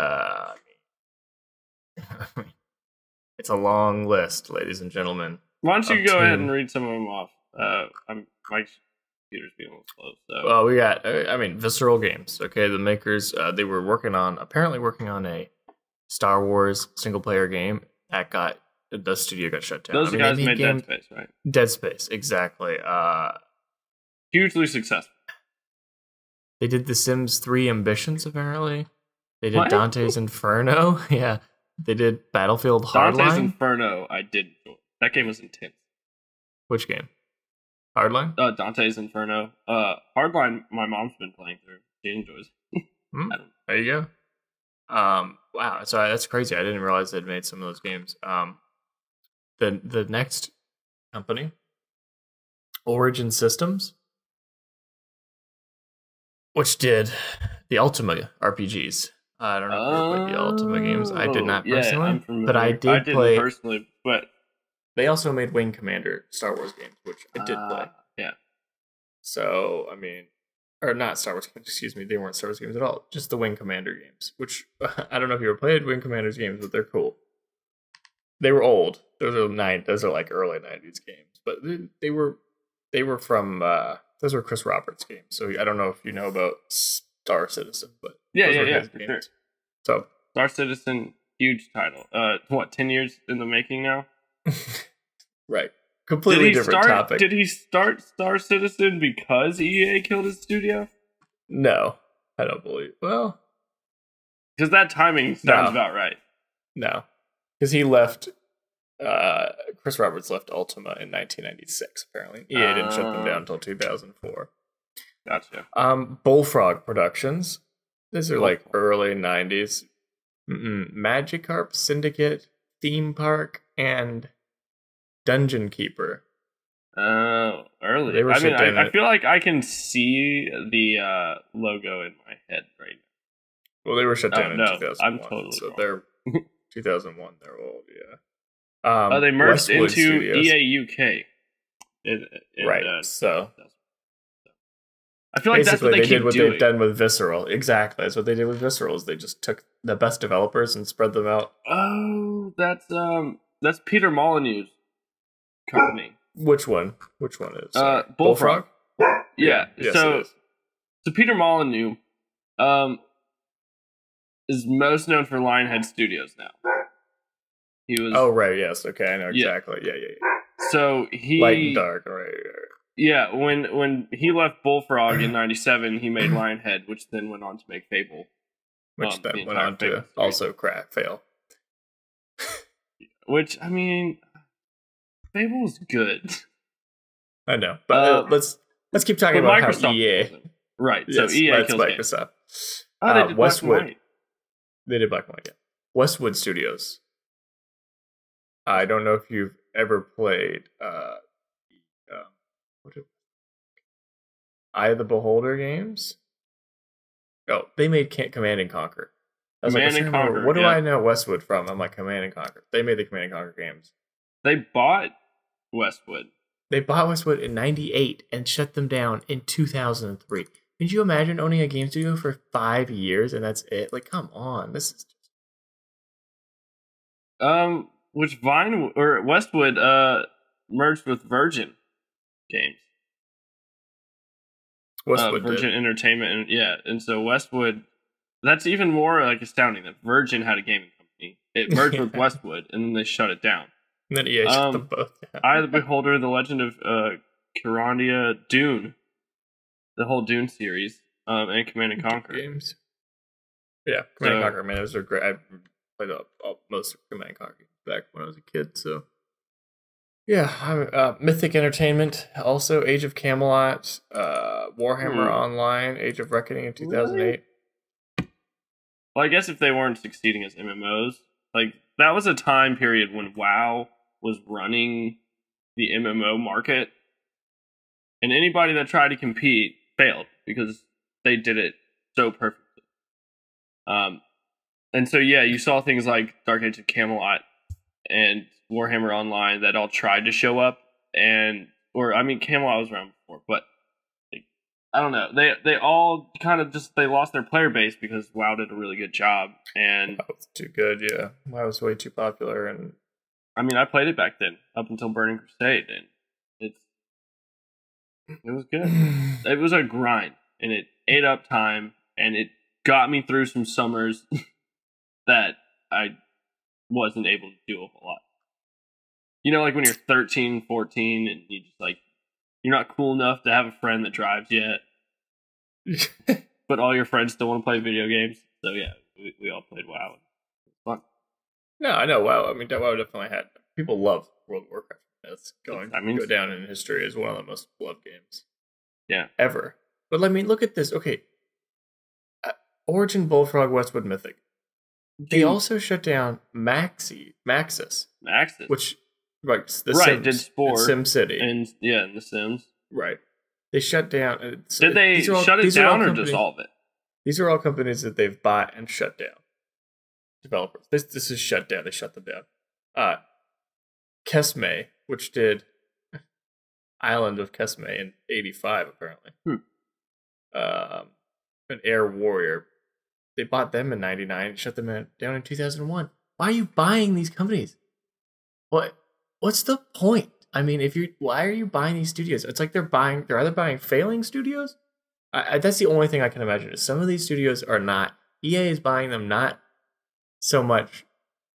It's a long list, ladies and gentlemen. Why don't you go ahead and read some of them off? My computer's being a little slow. So. Well, we got, Visceral Games. Okay, the makers, they were apparently working on a Star Wars single player game that the studio got shut down. Those guys made Dead Space, right? Dead Space, exactly. Hugely successful. They did The Sims 3 Ambitions, apparently. They did Dante's Inferno. Yeah. They did Battlefield Hardline. Dante's Inferno, I did enjoy. That game was intense. Which game? Hardline? Dante's Inferno. Hardline, my mom's been playing through. She enjoys it. There you go. Wow, so that's crazy. I didn't realize they'd made some of those games. The next company, Origin Systems, which did the Ultima RPGs. I don't know if you played the Ultima games. I did not personally, but I did play personally. But they also made Wing Commander Star Wars games, which I did play. Yeah. So or not Star Wars games. Excuse me, they weren't Star Wars games at all. Just the Wing Commander games, which I don't know if you ever played Wing Commander's games, but they're cool. They were old. Those are like early '90s games, but they were from those were Chris Roberts games. So I don't know if you know about Star Citizen, but yeah, for sure. So Star Citizen, huge title. 10 years in the making now? Right. Completely different topic. Did he start Star Citizen because EA killed his studio? No, I don't believe. Well, because that timing sounds about right. No, because he left. Chris Roberts left Ultima in 1996. Apparently, EA didn't shut them down until 2004. Gotcha. Bullfrog Productions. These are like early 90s. Magikarp Syndicate, Theme Park, and Dungeon Keeper. Oh, early. I feel like I can see the logo in my head right now. Well, they were shut down in 2001. I'm totally so wrong. They're 2001. They're old, yeah. They merged Westwood into Studios. EA UK. Right. So I feel like that's what they keep did what doing. they've done with Visceral. Exactly. That's what they did with Visceral. Is they just took the best developers and spread them out. Oh, that's Peter Molyneux's company. Which one? Which one is? Bullfrog. Yeah. Yes, so Peter Molyneux is most known for Lionhead Studios now. He was. Oh right. Yes. Okay. I know exactly. Yeah. So he Light and Dark. Right. Yeah, when he left Bullfrog in '97, he made Lionhead, which then went on to make Fable, which then went on to also fail. Which Fable was good. I know, but let's keep talking about Microsoft how EA. Right, yes, so EA kills Microsoft. They did Westwood. Black and White. They did Black and White. Yeah. Westwood Studios. I don't know if you've ever played. Eye of the Beholder games. Oh, they made Command and Conquer. Command and Conquer. What do I know Westwood from? I'm like Command and Conquer. They made the Command and Conquer games. They bought Westwood. They bought Westwood in '98 and shut them down in 2003. Could you imagine owning a game studio for 5 years and that's it? Like, come on, this is. Which Westwood merged with Virgin Games. Westwood Virgin Entertainment, and so Westwood. That's even more like astounding that Virgin had a gaming company. It merged with Westwood, and then they shut it down. And then EA shut them both down. Eye of the Beholder, The Legend of Kyrandia, Dune, the whole Dune series, and Command and Conquer games. Yeah, Command and Conquer. Man, those are great. I played most of Command and Conquer back when I was a kid. So. Yeah, Mythic Entertainment, also Age of Camelot, Warhammer Online, Age of Reckoning in 2008. Well, I guess if they weren't succeeding as MMOs, like that was a time period when WoW was running the MMO market, and anybody that tried to compete failed because they did it so perfectly. And so yeah, you saw things like Dark Age of Camelot and Warhammer Online that all tried to show up, Camelot was around before, but like, I don't know. They all kind of just they lost their player base because WoW did a really good job, and WoW was too good. Yeah, WoW was way too popular, and I mean, I played it back then up until Burning Crusade, and it was good. It was a grind, and it ate up time, and it got me through some summers that I wasn't able to do a whole lot. You know, like when you're 13, 14, and you just like you're not cool enough to have a friend that drives yet, but all your friends still want to play video games. So yeah, we all played WoW. It was fun. No, I know WoW. I mean, WoW definitely had people love World of Warcraft. That's go down in history as one of the most loved games, ever. But I mean, look at this. Okay, Origin, Bullfrog, Westwood Mythic. They also shut down Maxis, which like the Sims, did Spore, Sim City, and and the Sims. Right, they shut down. Did they shut it down or dissolve it? These are all companies that they've bought and shut down. Developers. This is shut down. They shut them down. Kesme, which did Island of Kesme in '85, apparently. An Air Warrior. They bought them in '99 and shut them down in 2001. Why are you buying these companies? What's the point? I mean, why are you buying these studios? It's like they're either buying failing studios. That's the only thing I can imagine is some of these studios are not. EA is buying them not so much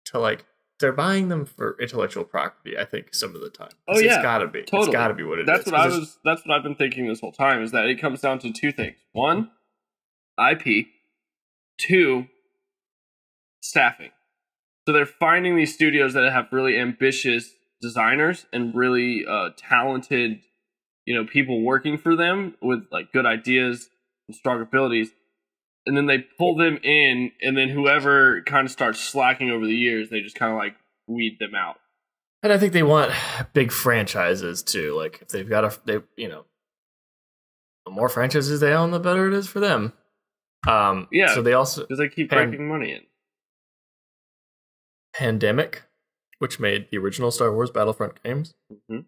to like they're buying them for intellectual property. I think some of the time. Oh yeah, it's gotta be. Totally. It's gotta be what it is. That's what I've been thinking this whole time. Is that it comes down to two things: one, IP. Two, staffing. So they're finding these studios that have really ambitious designers and really talented, people working for them with like good ideas and strong abilities. And then they pull them in, and then whoever kind of starts slacking over the years, they just kind of like weed them out. And I think they want big franchises too. Like if they've got the more franchises they own, the better it is for them. So they also because they keep breaking money in. Epidemic, which made the original Star Wars Battlefront games. Mm-hmm.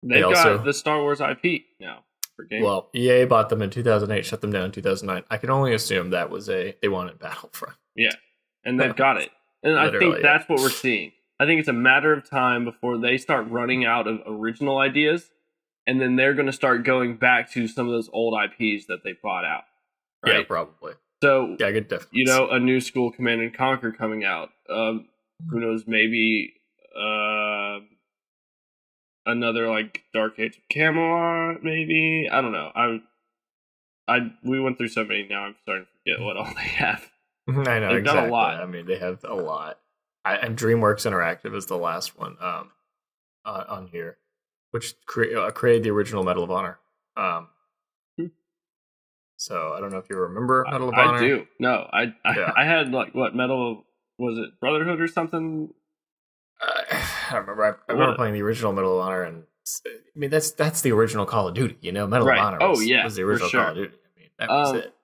They got the Star Wars IP now for games. Well, EA bought them in 2008, shut them down in 2009. I can only assume that was they wanted Battlefront. Yeah, and they've got it. And I think that's what we're seeing. I think it's a matter of time before they start running out of original ideas, and then they're going to start going back to some of those old IPs that they bought out. Right? Yeah, probably. So, yeah, I could definitely a new school Command and Conquer coming out. Who knows? Maybe another like Dark Age of Camelot. Maybe I don't know. We went through so many. Now I'm starting to forget what all they have. I know they've exactly. got a lot. I mean, they have a lot. And DreamWorks Interactive is the last one on here, which created the original Medal of Honor. So I don't know if you remember Medal of Honor. I do. No, I had like what Medal was it Brotherhood or something? I remember. I remember playing the original Medal of Honor, and I mean that's the original Call of Duty. Medal of Honor. Was the original Call of Duty. I mean that was it.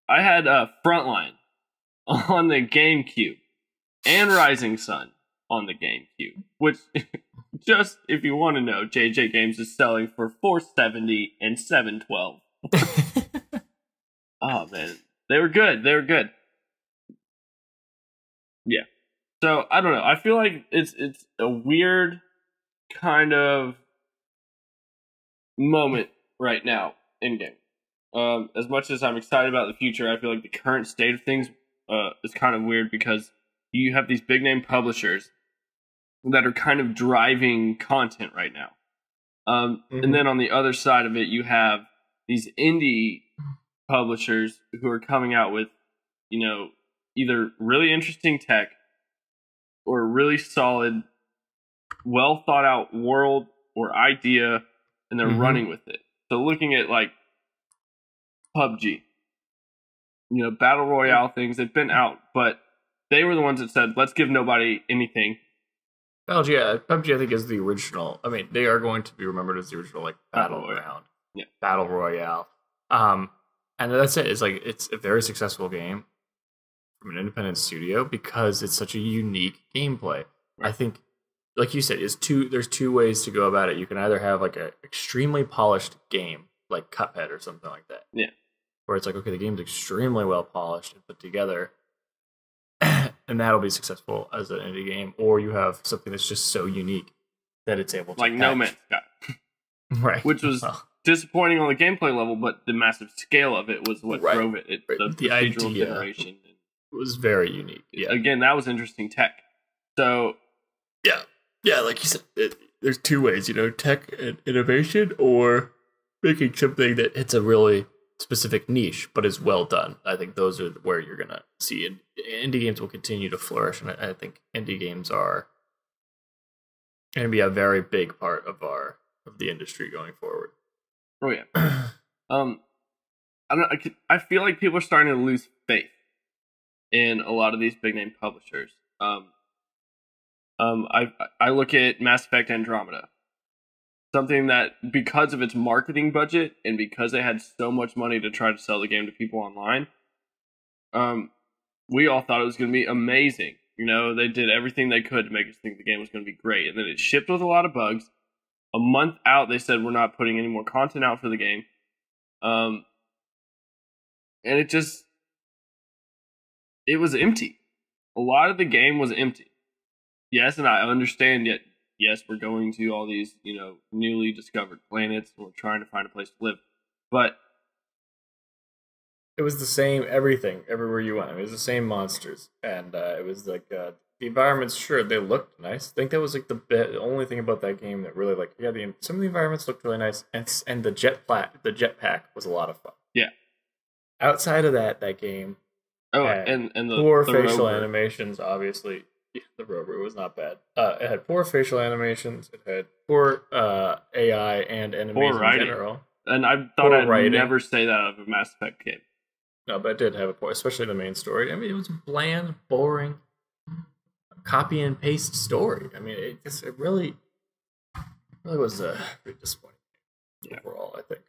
I had Frontline on the GameCube and Rising Sun on the GameCube, which just if you want to know, JJ Games is selling for $470 and $712. Oh man, they were good. Yeah. So I don't know. I feel like it's a weird kind of moment right now in game. As much as I'm excited about the future, I feel like the current state of things is kind of weird because you have these big name publishers that are kind of driving content right now. And then on the other side of it, you have these indie publishers who are coming out with, either really interesting tech or really solid, well thought out world or idea, and they're running with it. So looking at like PUBG, battle royale things, they've been out, but they were the ones that said, let's give nobody anything. PUBG I think is the original. I mean, they are going to be remembered as the original like battleground, battle royale. And that's it. It's a very successful game from an independent studio because it's such a unique gameplay. Right. I think, like you said, there's two ways to go about it. You can either have like an extremely polished game, like Cuphead or something like that. Yeah. Where it's like, okay, the game's extremely well polished and put together, and that'll be successful as an indie game. Or you have something that's just so unique that it's able to like No Man's Sky, right? Which was disappointing on the gameplay level, but the massive scale of it was what drove it. The procedural generation was very unique. Yeah, again, that was interesting tech. So yeah, like you said, there's two ways, tech and innovation, or making something that hits a really specific niche, but is well done. I think those are where you're gonna see indie games will continue to flourish, and I think indie games are going to be a very big part of the industry going forward. Oh yeah. I feel like people are starting to lose faith in a lot of these big name publishers. I look at Mass Effect Andromeda. Something that, because of its marketing budget and because they had so much money to try to sell the game to people online, we all thought it was going to be amazing. They did everything they could to make us think the game was going to be great. And then it shipped with a lot of bugs. A month out, they said, we're not putting any more content out for the game. And it was empty. A lot of the game was empty. Yes, and I understand yet. Yes, we're going to all these, newly discovered planets, and we're trying to find a place to live. But it was the same everything everywhere you went. It was the same monsters, and it was like the environments. Sure, they looked nice. I think that was like the only thing about that game that really some of the environments looked really nice, and the jetpack was a lot of fun. Yeah. Outside of that game. Oh, and the poor facial animations, obviously. The rover was not bad. It had poor facial animations. It had poor AI and enemies in general. And I thought I'd never say that of a Mass Effect game. No, but it did have a poor, especially the main story. I mean, it was a bland, boring, copy and paste story. I mean, it really was pretty disappointing overall, I think.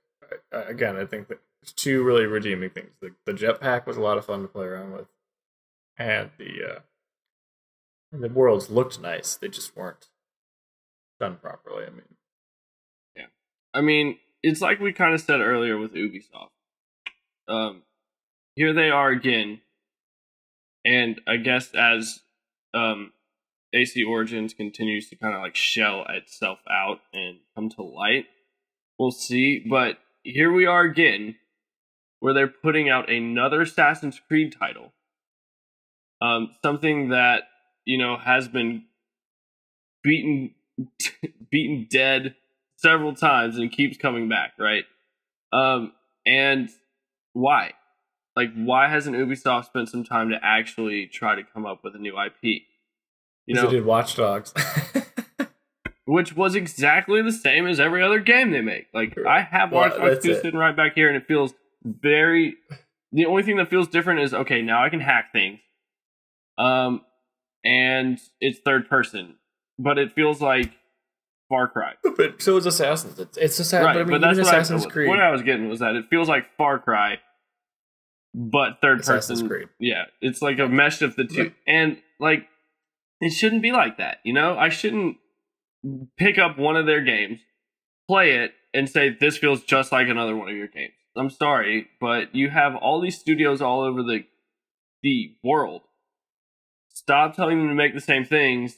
Again, I think that there's two really redeeming things. The jetpack was a lot of fun to play around with, and the worlds looked nice. They just weren't done properly. I mean, it's like we kind of said earlier with Ubisoft. Here they are again, and I guess as AC Origins continues to kind of like shell itself out and come to light, we'll see. But here we are again, where they're putting out another Assassin's Creed title. Something that has been beaten dead several times and keeps coming back, right? And why? Like, why hasn't Ubisoft spent some time to actually try to come up with a new IP? They did Watch Dogs. Which was exactly the same as every other game they make. Like, I have Watch Dogs 2 sitting right back here, and it feels very... The only thing that feels different is, okay, now I can hack things. And it's third person. But it feels like Far Cry. But so is Assassin's. It's Assassin's. Right, but I mean, but that's Assassin's Creed. What I was getting was that it feels like Far Cry, but third Assassin's person. Creed. Yeah, it's like a mesh of the two. Right. And, like, it shouldn't be like that, I shouldn't pick up one of their games, play it, and say, this feels just like another one of your games. I'm sorry, but you have all these studios all over the world. Stop telling them to make the same things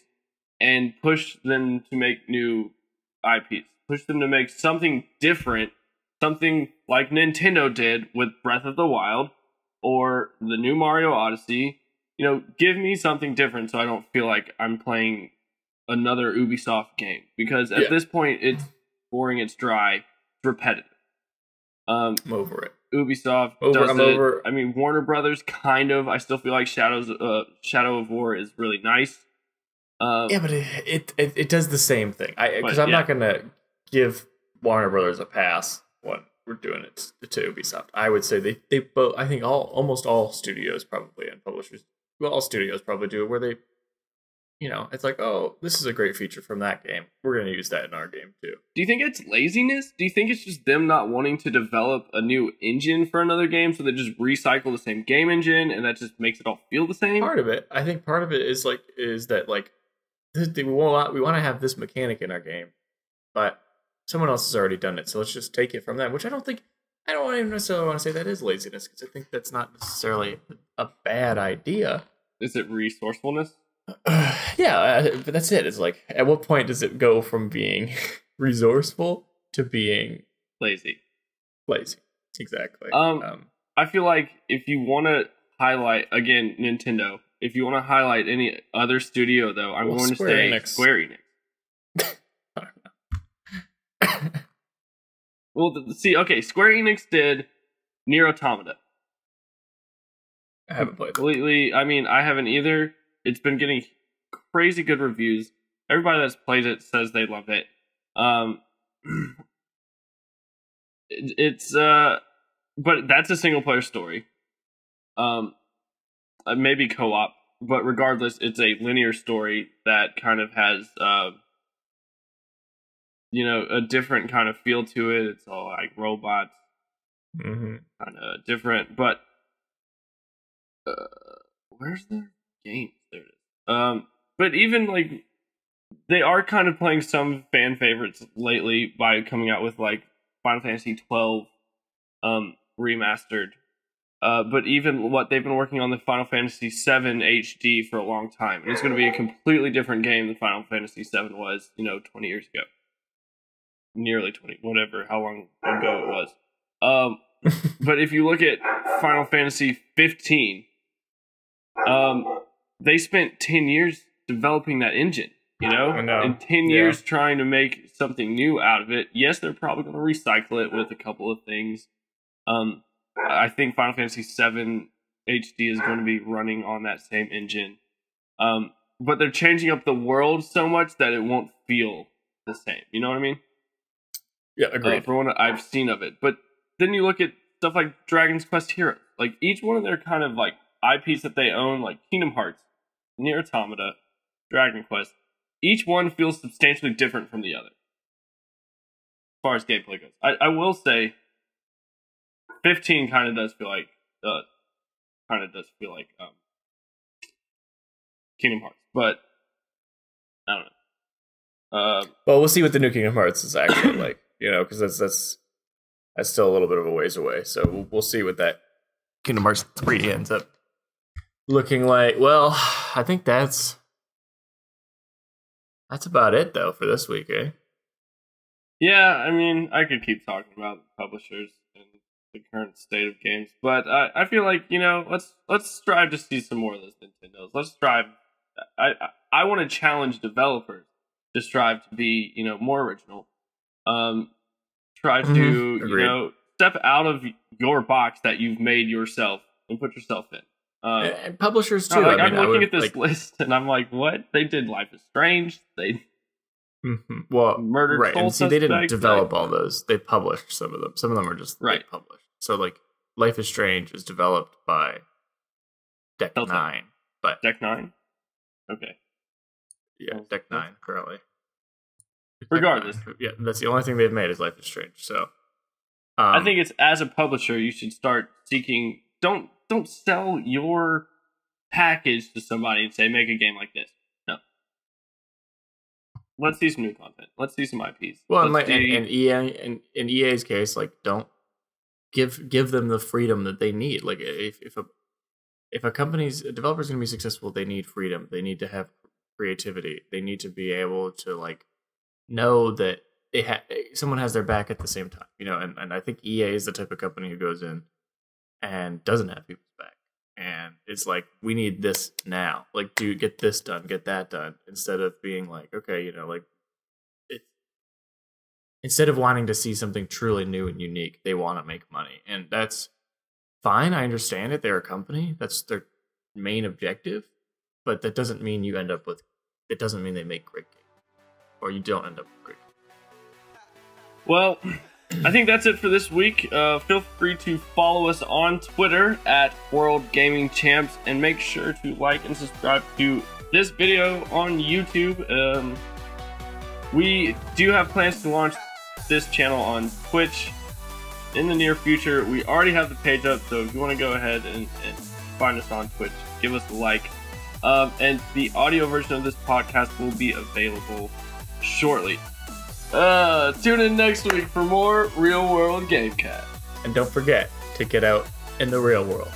and push them to make new IPs. Push them to make something different, something like Nintendo did with Breath of the Wild or the new Mario Odyssey. Give me something different so I don't feel like I'm playing another Ubisoft game. Because at this point, it's boring, it's dry, it's repetitive. I'm over it. Ubisoft does it. I mean, Warner Brothers, kind of. I still feel like Shadow of War is really nice. Yeah, but it does the same thing. Because I'm not going to give Warner Brothers a pass when we're doing it to Ubisoft. I would say they both. I think almost all studios probably and publishers. Well, all studios probably do it where they you know, it's like, oh, this is a great feature from that game. We're going to use that in our game too. Do you think it's laziness? Do you think it's just them not wanting to develop a new engine for another game, so they just recycle the same game engine, and that just makes it all feel the same? Part of it, I think, part of it is that we want to have this mechanic in our game, but someone else has already done it, so let's just take it from them. Which I don't even necessarily want to say that is laziness, because I think that's not necessarily a bad idea. Is it resourcefulness? Yeah, but that's it. It's like, at what point does it go from being resourceful to being lazy? Exactly. I feel like if you want to highlight, again, Nintendo, if you want to highlight any other studio, though, I'm going to say Square Enix. I don't know. Well, see, okay, Square Enix did Nier Automata. I haven't played it. Completely, I mean, I haven't either. It's been getting crazy good reviews. Everybody that's played it says they love it. But that's a single player story. Maybe co-op, but regardless, it's a linear story that kind of has, a different kind of feel to it. It's all like robots, kind of different. But where's the game? There it is. But even like they are kind of playing some fan favorites lately by coming out with like Final Fantasy 12 remastered. But even what they've been working on the Final Fantasy 7 HD for a long time. And it's going to be a completely different game than Final Fantasy 7 was, 20 years ago. Nearly 20, whatever, how long ago it was. But if you look at Final Fantasy 15, they spent 10 years developing that engine, I know. and 10 years trying to make something new out of it. Yes, they're probably going to recycle it with a couple of things. I think Final Fantasy 7 HD is going to be running on that same engine. But they're changing up the world so much that it won't feel the same. You know what I mean? Yeah, agreed. For what I've seen of it. But then you look at stuff like Dragon's Quest Heroes. Like, each one of their kind of, like, IPs that they own, like Kingdom Hearts, Nier Automata, Dragon Quest, each one feels substantially different from the other. As far as gameplay goes. I will say 15 kind of does feel like Kingdom Hearts, but I don't know. Well, we'll see what the new Kingdom Hearts is actually like, because that's still a little bit of a ways away. So we'll see what that Kingdom Hearts 3 ends up looking like. Well, I think that's about it though for this week, eh? Yeah, I mean, I could keep talking about publishers and the current state of games, but I feel like let's strive to see some more of those Nintendos. Let's strive. I want to challenge developers to strive to be more original. Try to Agreed. Step out of your box that you've made yourself and put yourself in. And publishers too. I'm looking at this list and I'm like, what? They did Life is Strange. They murdered right. Soul And see, they didn't Suspect, develop all those. They published some of them. Some of them are just published. So like Life is Strange is developed by Deck 9. But Deck 9? Okay. Yeah, Deck 9 currently. Regardless. Yeah, that's the only thing they've made is Life is Strange. So I think it's, as a publisher, you should start seeking. Don't sell your package to somebody and say, make a game like this. No. Let's see some new content. Let's see some IPs. Well, in EA's case, like, don't give them the freedom that they need. Like, if a company's developer's going to be successful, they need freedom. They need to have creativity. They need to be able to like know that someone has their back at the same time. And I think EA is the type of company who goes in and doesn't have people's back. And it's like, we need this now. Like, get this done, get that done, instead of being like, okay, instead of wanting to see something truly new and unique, they want to make money. And that's fine. I understand it. They're a company. That's their main objective. But that doesn't mean it doesn't mean they make great games. Or you don't end up with great games. Well, I think that's it for this week. Feel free to follow us on Twitter at World Gaming Champs, and make sure to like and subscribe to this video on YouTube. We do have plans to launch this channel on Twitch in the near future. We already have the page up, so if you want to go ahead and find us on Twitch, give us a like. And the audio version of this podcast will be available shortly. Tune in next week for more Real World Gamecast. And don't forget to get out in the real world.